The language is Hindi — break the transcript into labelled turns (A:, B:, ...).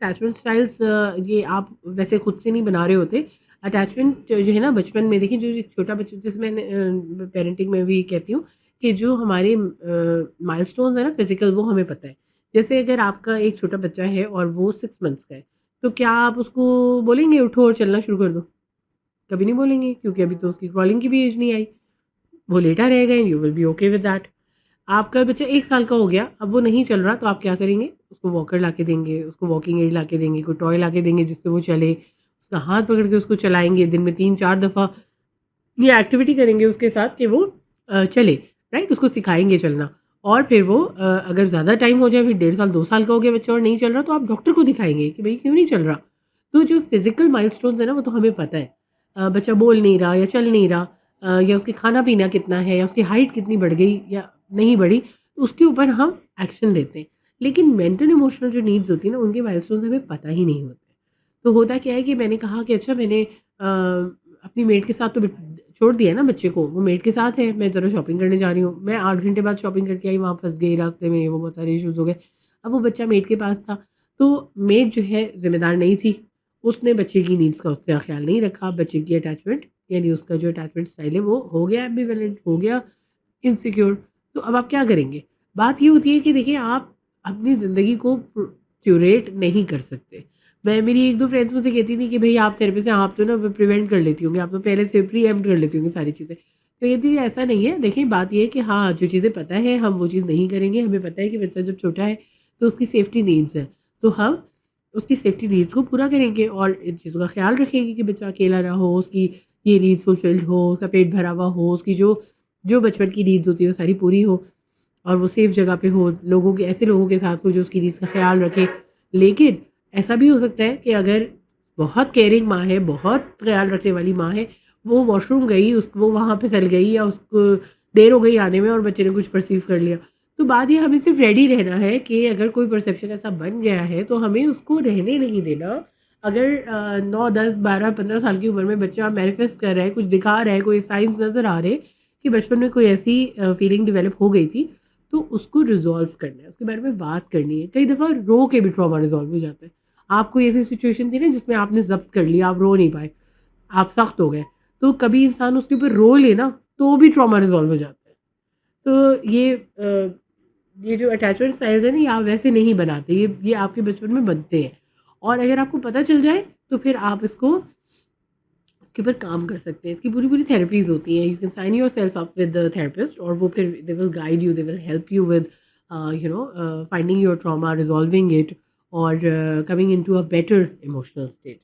A: अटैचमेंट स्टाइल्स ये आप वैसे खुद से नहीं बना रहे होते। अटैचमेंट जो है ना बचपन में देखिए जो एक छोटा बच्चा जैसे मैंने पेरेंटिंग में भी कहती हूँ कि जो हमारे माइलस्टोन्स है ना फिज़िकल वो हमें पता है। जैसे अगर आपका एक छोटा बच्चा है और वो 6 मंथ्स का है, तो क्या आप उसको बोलेंगे उठो और चलना शुरू कर दो? कभी नहीं बोलेंगे क्योंकि अभी तो उसकी क्रॉलिंग की भी एज नहीं आई। वो लेटा रहेगा and you will be okay with that. आपका बच्चा 1 साल का हो गया, अब वो नहीं चल रहा तो आप क्या करेंगे? उसको वॉकर लाके देंगे, उसको वॉकिंग एड लाके देंगे, कोई टॉय लाके देंगे जिससे वो चले, उसका हाथ पकड़ के उसको चलाएँगे, दिन में 3-4 दफ़ा ये एक्टिविटी करेंगे उसके साथ कि वो चले, राइट? उसको सिखाएँगे चलना और फिर वो अगर ज़्यादा टाइम हो जाए, फिर 1.5 साल, 2 साल का हो गया बच्चा और नहीं चल रहा, तो आप डॉक्टर को दिखाएँगे कि भई क्यों नहीं चल रहा? तो जो फिज़िकल माइलस्टोन्स है ना, वो तो हमें पता है। बच्चा बोल नहीं रहा या चल नहीं रहा या उसके खाना-पीना कितना है या उसकी हाइट कितनी बढ़ गई या नहीं बढ़ी, तो उसके ऊपर हम एक्शन लेते हैं। लेकिन मेंटल इमोशनल जो नीड्स होती है ना, उनके माइलस्टोन्स हमें पता ही नहीं होते। तो होता क्या है कि मैंने कहा कि अच्छा मैंने अपनी मेड के साथ तो छोड़ दिया ना बच्चे को, वो मेड के साथ है, मैं ज़रा शॉपिंग करने जा रही हूँ। मैं 8 घंटे बाद शॉपिंग करके आई, वहाँ फँस गई रास्ते में, वो बहुत सारे इश्यूज़ हो गए। अब वो बच्चा मेड के पास था, तो मेड जो है ज़िम्मेदार नहीं थी। उसने बच्चे की नीड्स का उतना ख़्याल नहीं रखा, बच्चे की अटैचमेंट यानी उसका जो अटैचमेंट स्टाइल है वो हो गया एम्बिवेलेंट, हो गया इनसिक्योर। तो अब आप क्या करेंगे? बात ये होती है कि देखिए आप अपनी ज़िंदगी को क्यूरेट नहीं कर सकते। मैं मेरी 1-2 फ्रेंड्स मुझसे कहती थी कि भई आप थेरेपिस्ट हैं, आप तो ना प्रिवेंट कर लेती होंगी, आप तो पहले से प्रीएम्प्ट कर लेती होंगी सारी चीज़ें। तो कहती थी ऐसा नहीं है, देखिए बात ये है कि हाँ, जो चीज़ें पता है हम वो चीज़ नहीं करेंगे, हमें पता है कि बच्चा जब छोटा है तो उसकी सेफ्टी नीड्स हैं, तो हम उसकी सेफ्टी नीड्स को पूरा करेंगे और इन चीज़ों का ख़्याल रखेंगे कि बच्चा अकेला ना हो, उसकी ये नीड्स फुलफिल्ड हो, उसका पेट भरा हुआ हो, उसकी जो जो बचपन की नीड्स होती है वो सारी पूरी हो और वो सेफ जगह पे हो, लोगों के ऐसे लोगों के साथ हो जो उसकी नीड्स का ख़्याल रखें। लेकिन ऐसा भी हो सकता है कि अगर बहुत केयरिंग माँ है, बहुत ख़्याल रखने वाली माँ है, वो वॉशरूम गई, वो वहाँ पे फिसल गई या उसको देर हो गई आने में और बच्चे ने कुछ परसीव कर लिया। तो बात ये हमें सिर्फ़ रेडी रहना है कि अगर कोई परसेप्शन ऐसा बन गया है, तो हमें उसको रहने नहीं देना। अगर 9, 10, 12, 15 साल की उम्र में बच्चा मैनिफेस्ट कर रहा है, कुछ दिखा रहा है, कोई साइन्स नज़र आ रहे हैं कि बचपन में कोई ऐसी फीलिंग डेवलप हो गई थी, तो उसको रिज़ॉल्व करना है, उसके बारे में बात करनी है। कई दफ़ा रो के भी ट्रॉमा रिज़ॉल्व हो जाता है। आप कोई ऐसी सिचुएशन थी ना जिसमें आपने ज़ब्त कर लिया, आप रो नहीं पाए, आप सख्त हो गए, तो कभी इंसान उसके ऊपर रो ले ना, तो भी ट्रॉमा रिज़ॉल्व हो जाता है। तो ये जो अटैचमेंट स्टाइल्स है ना, ये आप वैसे नहीं बनाते, ये आपके बचपन में बनते हैं और अगर आपको पता चल जाए, तो फिर आप इसके ऊपर काम कर सकते हैं। इसकी पूरी-पूरी थेरेपीज़ होती हैं। You can sign yourself up with the therapist और वो फिर they will guide you, they will help you with finding your trauma, resolving it और coming into a better emotional state.